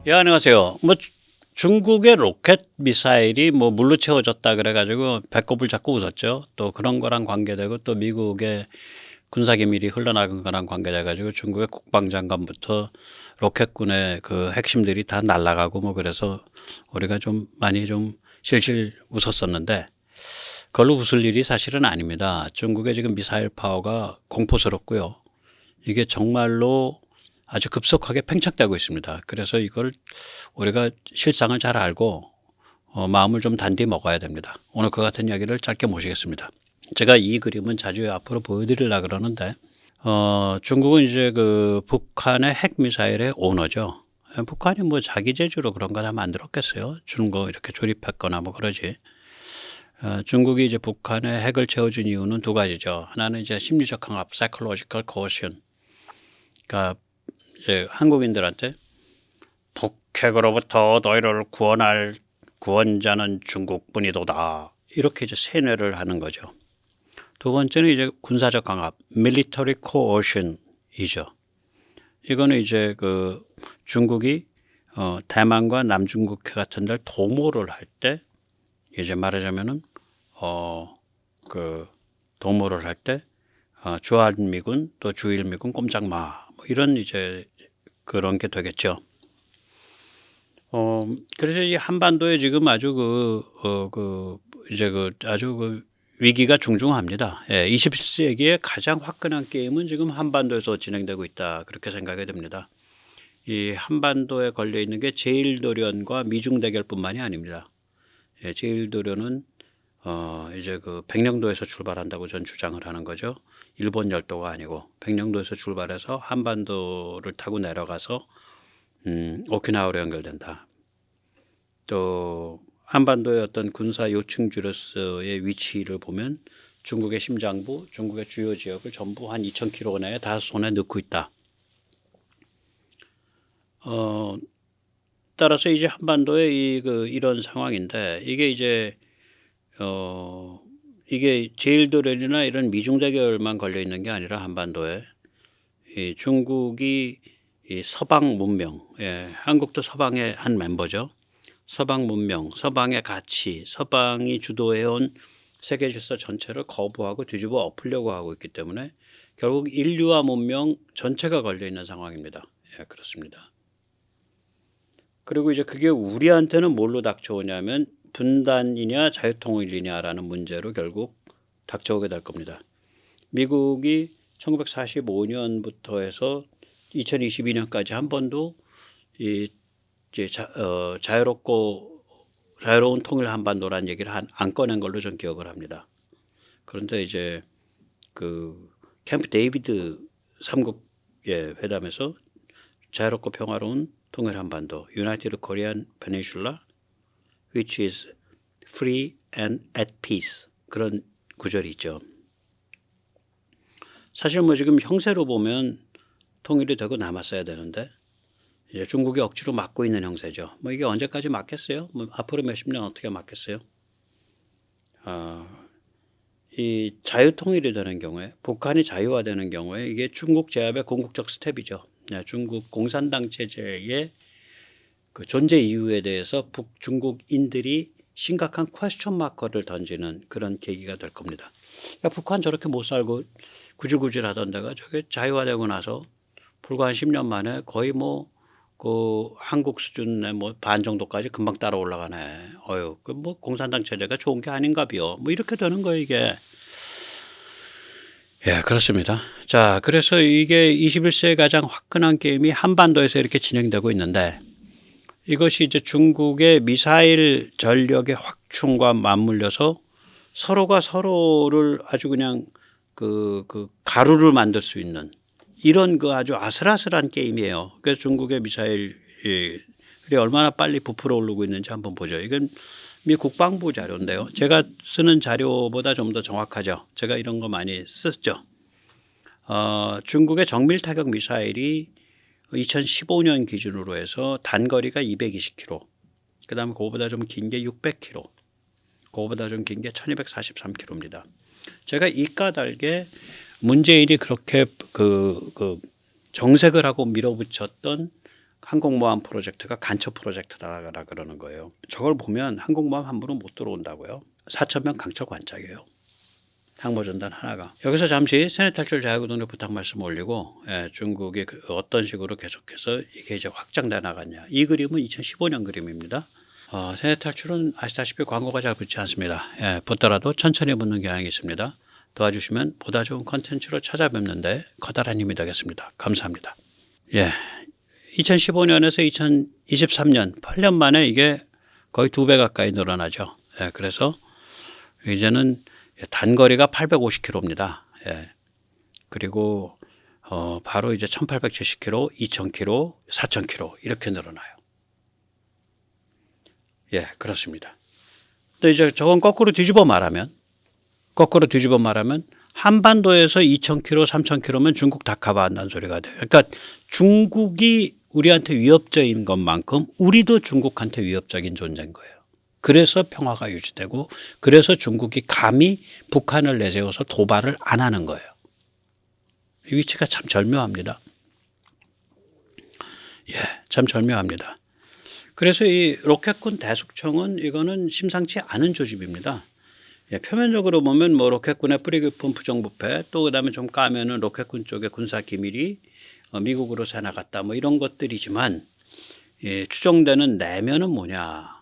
예, 안녕하세요. 중국의 로켓 미사일이 물로 채워졌다 그래 가지고 배꼽을 잡고 웃었죠. 또 그런 거랑 관계되고 또 미국의 군사 기밀이 흘러나간 거랑 관계돼 가지고 중국의 국방장관부터 로켓군의 그 핵심들이 다 날아가고 그래서 우리가 좀 많이 좀 실실 웃었었는데 그걸로 웃을 일이 사실은 아닙니다. 중국의 지금 미사일 파워가 공포스럽고요. 이게 정말로 아주 급속하게 팽창되고 있습니다. 그래서 이걸 우리가 실상을 잘 알고 마음을 좀 단디 먹어야 됩니다. 오늘 그 같은 이야기를 짧게 모시겠습니다. 제가 이 그림은 자주 앞으로 보여드리려고 그러는데 중국은 이제 그 북한의 핵미사일의 오너죠. 북한이 자기 재주로 그런 거 다 만들었겠어요. 주는 거 이렇게 조립했거나 그러지. 중국이 이제 북한의 핵을 채워준 이유는 두 가지죠. 하나는 이제 심리적 강압, psychological coercion. 그러니까 이제 한국인들한테 북핵으로부터 너희를 구원할 구원자는 중국뿐이도다. 이렇게 이제 세뇌를 하는 거죠. 두 번째는 이제 군사적 강압, military coercion이죠. 이거는 이제 그 중국이 대만과 남중국해 같은 데를 도모를 할 때 이제 말하자면은 그 도모를 할 때 주한미군 또 주일미군 꼼짝마 이런 이제 그런 게 되겠죠. 그래서 이 한반도에 지금 아주 아주 위기가 중중합니다. 예, 21세기의 가장 화끈한 게임은 지금 한반도에서 진행되고 있다. 그렇게 생각이 됩니다. 이 한반도에 걸려 있는 게 제일도련과 미중 대결뿐만이 아닙니다. 예, 제일도련은 이제 그 백령도에서 출발한다고 전 주장을 하는 거죠. 일본 열도가 아니고 백령도에서 출발해서 한반도를 타고 내려가서 오키나와로 연결된다. 또 한반도의 어떤 군사 요충지로서의 위치를 보면 중국의 심장부, 중국의 주요 지역을 전부 한 2,000km 내에 다 손에 넣고 있다. 따라서 이제 한반도의 이런 상황인데 이게 이제 이게 제일도련이나 이런 미중 대결만 걸려 있는 게 아니라 한반도에 이 중국이 이 서방 문명, 예, 한국도 서방의 한 멤버죠. 서방 문명, 서방의 가치, 서방이 주도해온 세계 질서 전체를 거부하고 뒤집어 엎으려고 하고 있기 때문에 결국 인류와 문명 전체가 걸려 있는 상황입니다. 예, 그렇습니다. 그리고 이제 그게 우리한테는 뭘로 닥쳐오냐면 분단이냐 자유통일이냐라는 문제로 결국 닥쳐오게 될 겁니다. 미국이 1945년부터 해서 2022년까지 한 번도 자유로운 통일 한반도라는 얘기를 안 꺼낸 걸로 전 기억을 합니다. 그런데 이제 그 캠프 데이비드 3국의 회담에서 자유롭고 평화로운 통일 한반도, United Korean Peninsula, which is free and at peace 그런 구절이 있죠. 사실 지금 형세로 보면 통일이 되고 남았어야 되는데 이제 중국이 억지로 막고 있는 형세죠. 이게 언제까지 막겠어요? 앞으로 몇십 년 어떻게 막겠어요? 이 자유통일이 되는 경우에 북한이 자유화되는 경우에 이게 중국 제압의 궁극적 스텝이죠. 네, 중국 공산당 체제의 그 존재 이유에 대해서 북중국인들이 심각한 퀘스천 마커를 던지는 그런 계기가 될 겁니다. 그러니까 북한 저렇게 못 살고 구질구질 하던 데가 저게 자유화되고 나서 불과 한 10년 만에 거의 그 한국 수준의 반 정도까지 금방 따라 올라가네. 그 공산당 체제가 좋은 게 아닌가비요. 이렇게 되는 거예요, 이게. 예, 그렇습니다. 자, 그래서 이게 21세의 가장 화끈한 게임이 한반도에서 이렇게 진행되고 있는데 이것이 이제 중국의 미사일 전력의 확충과 맞물려서 서로가 서로를 아주 그냥 그 가루를 만들 수 있는 이런 그 아주 아슬아슬한 게임이에요. 그래서 중국의 미사일이 얼마나 빨리 부풀어 오르고 있는지 한번 보죠. 이건 미 국방부 자료인데요. 제가 쓰는 자료보다 좀 더 정확하죠. 제가 이런 거 많이 썼죠. 중국의 정밀 타격 미사일이 2015년 기준으로 해서 단거리가 220km, 그 다음에 그거보다 좀 긴 게 600km, 그거보다 좀 긴 게 1243km입니다. 제가 이 까닭에 문재인이 그렇게 정색을 하고 밀어붙였던 항공모함 프로젝트가 간첩 프로젝트다 그러는 거예요. 저걸 보면 항공모함 함부로 못 들어온다고요. 4,000명 강철 관짝이에요. 항모전단 하나가. 여기서 잠시 세뇌 탈출 자유구동의 부탁 말씀 올리고, 중국이 어떤 식으로 계속해서 이게 이제 확장돼 나갔냐. 이 그림은 2015년 그림입니다. 세뇌 탈출은 아시다시피 광고가 잘 붙지 않습니다. 붙더라도 천천히 붙는 경향이 있습니다. 도와주시면 보다 좋은 컨텐츠로 찾아뵙는데 커다란 힘이 되겠습니다. 감사합니다. 2015년에서 2023년 8년 만에 이게 거의 2배 가까이 늘어나죠. 그래서 이제는 단거리가 850km입니다. 그리고 바로 이제 1870km, 2000km, 4000km 이렇게 늘어나요. 그렇습니다. 근데 이제 저건 거꾸로 뒤집어 말하면 한반도에서 2000km, 3000km면 중국 다 커버한다는 소리가 돼요. 그러니까 중국이 우리한테 위협적인 것만큼 우리도 중국한테 위협적인 존재인 거예요. 그래서 평화가 유지되고 그래서 중국이 감히 북한을 내세워서 도발을 안 하는 거예요. 이 위치가 참 절묘합니다. 참 절묘합니다. 그래서 이 로켓군 대숙청은 이거는 심상치 않은 조직입니다. 표면적으로 보면 뭐 로켓군의 뿌리 깊은 부정부패, 또 그다음에 좀 까면은 로켓군 쪽의 군사 기밀이 미국으로 새 나갔다 뭐 이런 것들이지만 추정되는 내면은 뭐냐.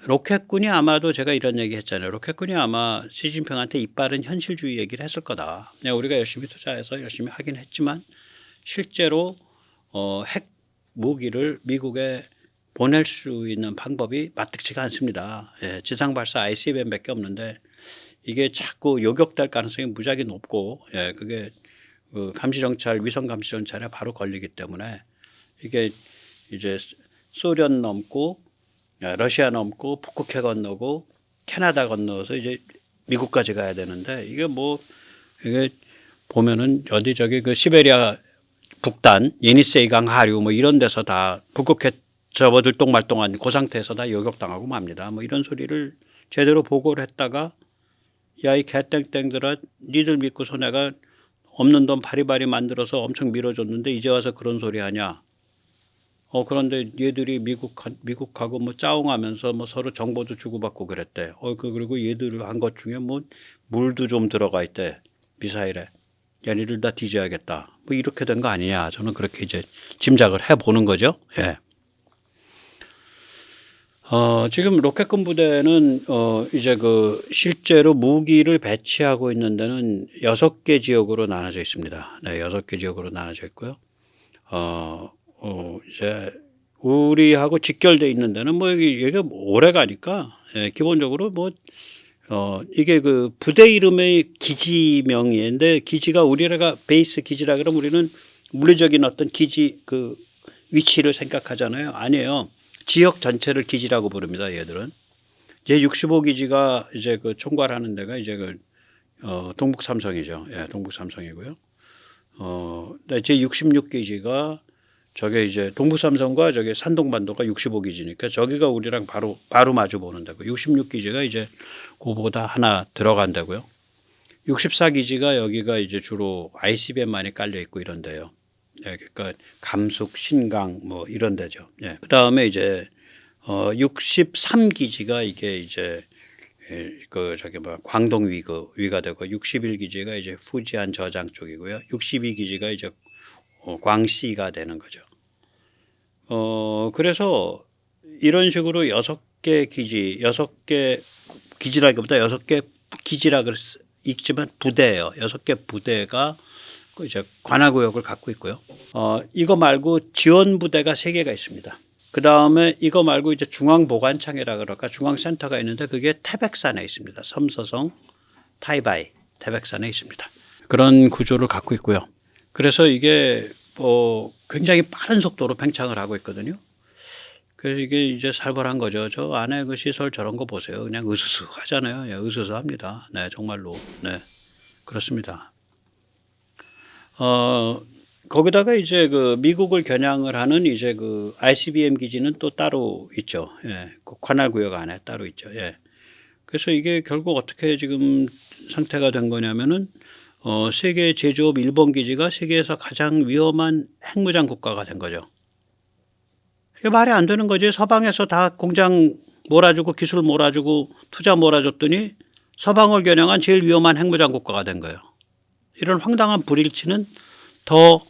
로켓군이 아마도 제가 이런 얘기 했잖아요. 로켓군이 아마 시진핑한테 이빨은 현실주의 얘기를 했을 거다. 우리가 열심히 투자해서 열심히 하긴 했지만 실제로 핵 무기를 미국에 보낼 수 있는 방법이 마뜩지가 않습니다. 지상 발사 ICBM밖에 없는데 이게 자꾸 요격될 가능성이 무지하게 높고 그게 감시정찰, 위성 감시정찰에 바로 걸리기 때문에 이게 이제 소련 넘고 러시아 넘고 북극해 건너고 캐나다 건너서 이제 미국까지 가야 되는데 이게 보면은 어디 저기 그 시베리아 북단 예니세이강 하류 뭐 이런 데서 다 북극해 접어들똥말똥한 그 상태에서 다 요격당하고 맙니다. 뭐 이런 소리를 제대로 보고를 했다가 야 이 개땡땡들아 니들 믿고서 내가 없는 돈 바리바리 만들어서 엄청 밀어줬는데 이제 와서 그런 소리 하냐. 그런데 얘들이 미국하고 뭐 짜웅하면서 뭐 서로 정보도 주고받고 그랬대. 그리고 얘들 한 것 중에 뭐 물도 좀 들어가 있대. 미사일에. 얘네들 다 뒤져야겠다. 뭐 이렇게 된 거 아니냐. 저는 그렇게 이제 짐작을 해보는 거죠. 지금 로켓군 부대는 이제 실제로 무기를 배치하고 있는 데는 6개 지역으로 나눠져 있습니다. 6개 지역으로 나눠져 있고요. 이제 우리하고 직결돼 있는 데는 뭐 이게 오래 가니까 기본적으로 이게 그 부대 이름의 기지명인데 기지가 우리가 베이스 기지라 그러면 우리는 물리적인 어떤 기지 그 위치를 생각하잖아요. 아니에요. 지역 전체를 기지라고 부릅니다. 얘들은. 제 65기지가 이제 그 총괄하는 데가 이제 동북 삼성이죠. 동북 삼성이고요. 제 66기지가 저게 이제 동북 삼성과 저게 산동반도가 65기지니까 저기가 우리랑 바로 마주 보는 데고 66기지가 이제 그보다 하나 들어간 데고요. 64기지가 여기가 이제 주로 ICBM만이 깔려 있고 이런 데요. 그러니까 감숙, 신강 뭐 이런 데죠. 그다음에 이제 63기지가 이게 이제 광동 위가 되고 61기지가 이제 후지안 저장 쪽이고요. 62기지가 이제 광시가 되는 거죠. 그래서 이런 식으로 6개 기지라기보다 6개 기지라 읽지만 부대예요. 6개 부대가 이제 관할구역을 갖고 있고요. 이거 말고 지원 부대가 3개가 있습니다. 그 다음에 이거 말고 이제 중앙보관청이라 그럴까 중앙센터가 있는데 그게 태백산에 있습니다. 섬서성 타이바이 태백산에 있습니다. 그런 구조를 갖고 있고요. 그래서 이게 굉장히 빠른 속도로 팽창을 하고 있거든요. 그래서 이게 이제 살벌한 거죠. 저 안에 그 시설 저런 거 보세요. 그냥 으스스 하잖아요. 으스스 합니다. 정말로. 그렇습니다. 거기다가 이제 그 미국을 겨냥을 하는 이제 그 ICBM 기지는 또 따로 있죠. 그 관할구역 안에 따로 있죠. 그래서 이게 결국 어떻게 지금 상태가 된 거냐면은 세계 제조업 일본 기지가 세계에서 가장 위험한 핵무장 국가가 된 거죠. 이게 말이 안 되는 거지. 서방에서 다 공장 몰아주고 기술 몰아주고 투자 몰아줬더니 서방을 겨냥한 제일 위험한 핵무장 국가가 된 거예요. 이런 황당한 불일치는 더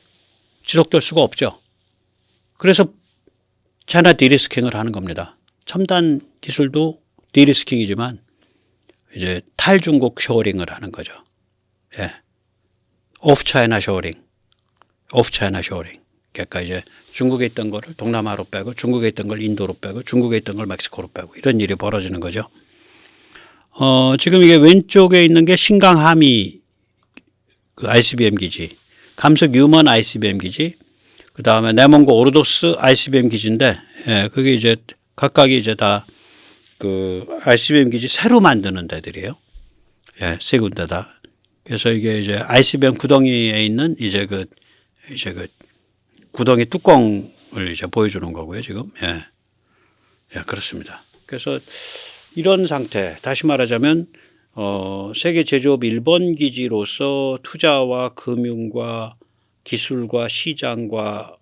지속될 수가 없죠. 그래서 차이나 디리스킹을 하는 겁니다. 첨단 기술도 디리스킹이지만 이제 탈중국 쇼어링을 하는 거죠. 예. 오프 차이나 쇼어링. 오프 차이나 쇼어링. 그러니까 이제 중국에 있던 거를 동남아로 빼고 중국에 있던 걸 인도로 빼고 중국에 있던 걸 멕시코로 빼고 이런 일이 벌어지는 거죠. 지금 이게 왼쪽에 있는 게 신강하미 그 ICBM 기지, 감속 유먼 ICBM 기지, 그 다음에 내몽고 오르도스 ICBM 기지인데, 예, 그게 이제 각각이 이제 다 그 ICBM 기지 새로 만드는 데들이에요. 예, 세 군데다. 그래서 이게 이제 ICBM 구덩이에 있는 이제 그 구덩이 뚜껑을 이제 보여주는 거고요, 지금. 예. 예, 그렇습니다. 그래서 이런 상태, 다시 말하자면, 세계 제조업 일본 기지로서 투자와 금융과 기술과 시장과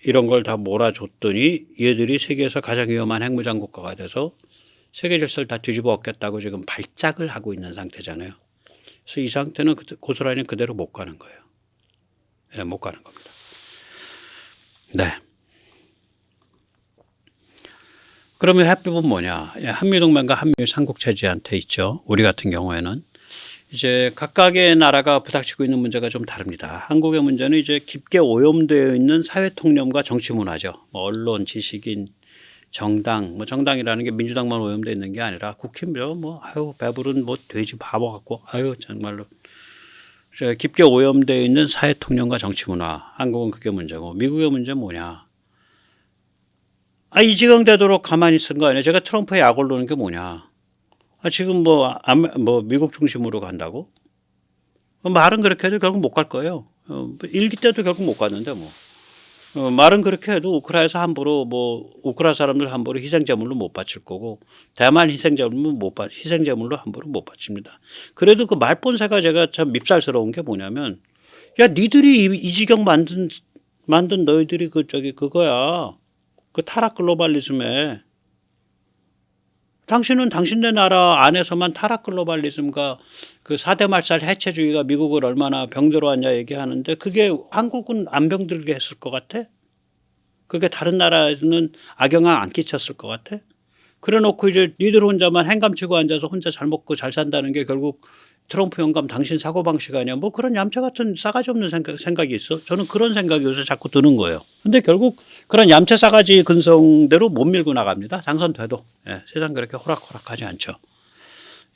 이런 걸 다 몰아줬더니 얘들이 세계에서 가장 위험한 핵무장 국가가 돼서 세계 질서를 다 뒤집어 엎겠다고 지금 발작을 하고 있는 상태잖아요. 그래서 이 상태는 고스란히 그대로 못 가는 거예요. 예, 못 가는 겁니다. 네. 그러면 해법은 뭐냐? 한미동맹과 한미 삼국체제한테 있죠. 우리 같은 경우에는 이제 각각의 나라가 부닥치고 있는 문제가 좀 다릅니다. 한국의 문제는 이제 깊게 오염되어 있는 사회 통념과 정치 문화죠. 뭐 언론, 지식인, 정당, 뭐 정당이라는 게 민주당만 오염되어 있는 게 아니라 국힘죠. 뭐 아유 배부른 뭐 돼지 바보 같고 아유 정말로 깊게 오염되어 있는 사회 통념과 정치 문화. 한국은 그게 문제고 미국의 문제는 뭐냐? 이 지경 되도록 가만히 있은 거 아니에요. 제가 트럼프에 약 올르는 게 뭐냐? 지금 뭐 미국 중심으로 간다고? 말은 그렇게 해도 결국 못 갈 거예요. 일기 때도 결국 못 갔는데 뭐. 말은 그렇게 해도 우크라이나에서 함부로 우크라이나 사람들 함부로 희생제물로 못 바칠 거고 대만 희생제물로 함부로 못 바칩니다. 그래도 그 말본세가 제가 참 밉살스러운 게 뭐냐면 야 니들이 이 지경 만든 너희들이 그거야. 그 타락 글로벌리즘에 당신은 당신네 나라 안에서만 타락 글로벌리즘과 그 4대 말살 해체주의가 미국을 얼마나 병들어 왔냐 얘기하는데 그게 한국은 안 병들게 했을 것 같아? 그게 다른 나라에서는 악영향 안 끼쳤을 것 같아? 그래 놓고 이제 니들 혼자만 행감치고 앉아서 혼자 잘 먹고 잘 산다는 게 결국 트럼프 영감 당신 사고방식 아니야? 뭐 그런 얌체 같은 싸가지 없는 생각이 있어. 저는 그런 생각이 요새 자꾸 드는 거예요. 근데 결국 그런 얌체 싸가지 근성대로 못 밀고 나갑니다. 당선돼도. 예, 세상 그렇게 호락호락하지 않죠.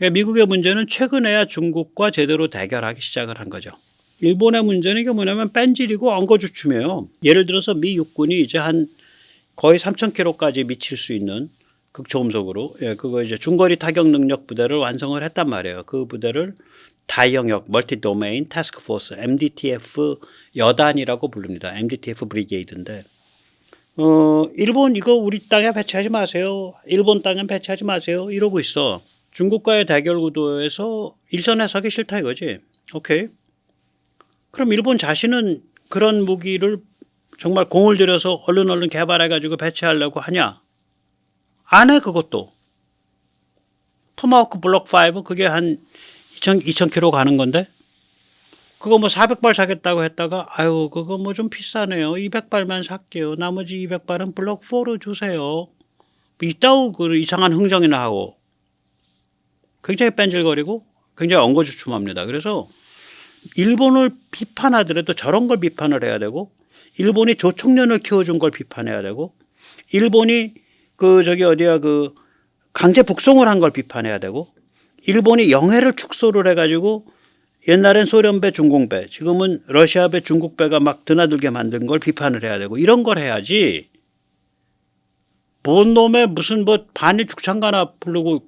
예, 미국의 문제는 최근에야 중국과 제대로 대결하기 시작을 한 거죠. 일본의 문제는 이게 뭐냐면 뺀질이고 엉거주춤이에요. 예를 들어서 미 육군이 이제 한 거의 3,000km까지 미칠 수 있는 극초음속으로 그거 이제 중거리 타격 능력 부대를 완성을 했단 말이에요. 그 부대를 다영역 멀티 도메인 태스크 포스 MDTF 여단이라고 부릅니다. MDTF 브리게이드인데 일본 이거 우리 땅에 배치하지 마세요. 일본 땅에 배치하지 마세요. 이러고 있어. 중국과의 대결 구도에서 일선에 서기 싫다 이거지. 오케이. 그럼 일본 자신은 그런 무기를 정말 공을 들여서 얼른 개발해가지고 배치하려고 하냐? 안 해, 그것도. 토마호크 블록 5, 그게 한 2,000km 가는 건데, 그거 뭐 400발 사겠다고 했다가, 아유, 그거 뭐 좀 비싸네요. 200발만 살게요. 나머지 200발은 블록 4로 주세요. 이따우 그 이상한 흥정이나 하고, 굉장히 뺀질거리고, 굉장히 엉거주춤합니다. 그래서, 일본을 비판하더라도 저런 걸 비판을 해야 되고, 일본이 조총련을 키워준 걸 비판해야 되고, 일본이 강제 북송을 한 걸 비판해야 되고, 일본이 영해를 축소를 해가지고 옛날엔 소련배, 중공배, 지금은 러시아배, 중국배가 막 드나들게 만든 걸 비판을 해야 되고, 이런 걸 해야지. 뭔 놈의 무슨 반일 축창가나 부르고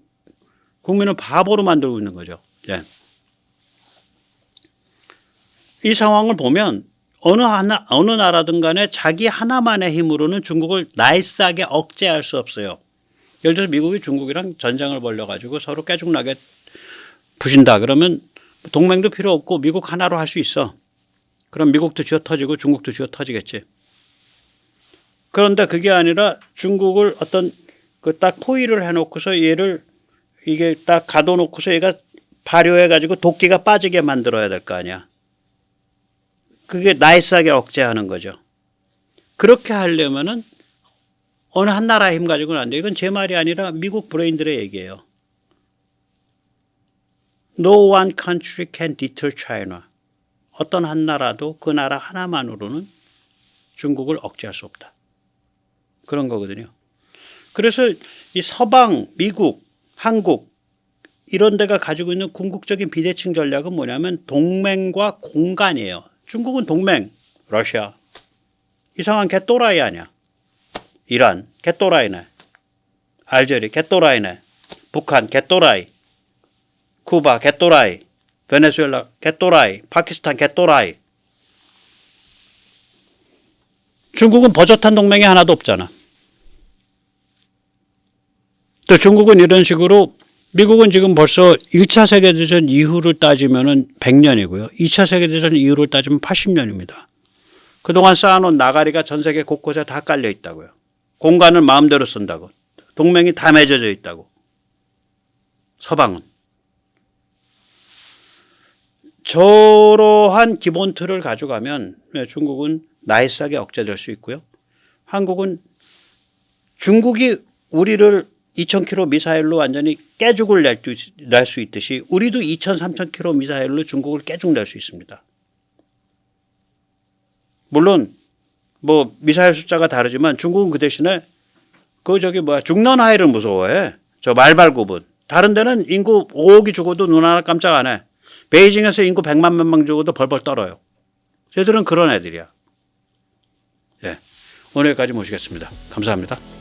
국민을 바보로 만들고 있는 거죠. 예. 이 상황을 보면 어느 나라든 간에 자기 하나만의 힘으로는 중국을 나이스하게 억제할 수 없어요. 예를 들어서 미국이 중국이랑 전쟁을 벌려가지고 서로 깨죽나게 부신다 그러면 동맹도 필요 없고 미국 하나로 할 수 있어. 그럼 미국도 쥐어 터지고 중국도 쥐어 터지겠지. 그런데 그게 아니라 중국을 어떤 그 딱 포위를 해놓고서 얘를 이게 딱 가둬놓고서 얘가 발효해가지고 도끼가 빠지게 만들어야 될 거 아니야. 그게 나이스하게 억제하는 거죠. 그렇게 하려면은 어느 한 나라의 힘 가지고는 안 돼. 이건 제 말이 아니라 미국 브레인들의 얘기예요. No one country can deter China. 어떤 한 나라도 그 나라 하나만으로는 중국을 억제할 수 없다. 그런 거거든요. 그래서 이 서방, 미국, 한국 이런 데가 가지고 있는 궁극적인 비대칭 전략은 뭐냐면 동맹과 공간이에요. 중국은 동맹, 러시아. 이상한 개또라이 아니야. 이란, 개또라이네. 알제리, 개또라이네. 북한, 개또라이. 쿠바, 개또라이. 베네수엘라, 개또라이. 파키스탄, 개또라이. 중국은 버젓한 동맹이 하나도 없잖아. 또 중국은 이런 식으로 미국은 지금 벌써 1차 세계대전 이후를 따지면 100년이고요. 2차 세계대전 이후를 따지면 80년입니다. 그동안 쌓아놓은 나가리가 전 세계 곳곳에 다 깔려 있다고요. 공간을 마음대로 쓴다고. 동맹이 다 맺어져 있다고. 서방은. 저러한 기본 틀을 가져가면 중국은 나이스하게 억제될 수 있고요. 한국은 중국이 우리를 2,000km 미사일로 완전히 깨죽을 낼 수 있듯이 우리도 2,000, 3,000km 미사일로 중국을 깨죽 낼 수 있습니다. 물론 뭐 미사일 숫자가 다르지만 중국은 그 대신에 중런하이를 무서워해. 저 말발굽은. 다른 데는 인구 5억이 죽어도 눈 하나 깜짝 안 해. 베이징에서 인구 100만 명 죽어도 벌벌 떨어요. 쟤들은 그런 애들이야. 예. 오늘 여기까지 모시겠습니다. 감사합니다.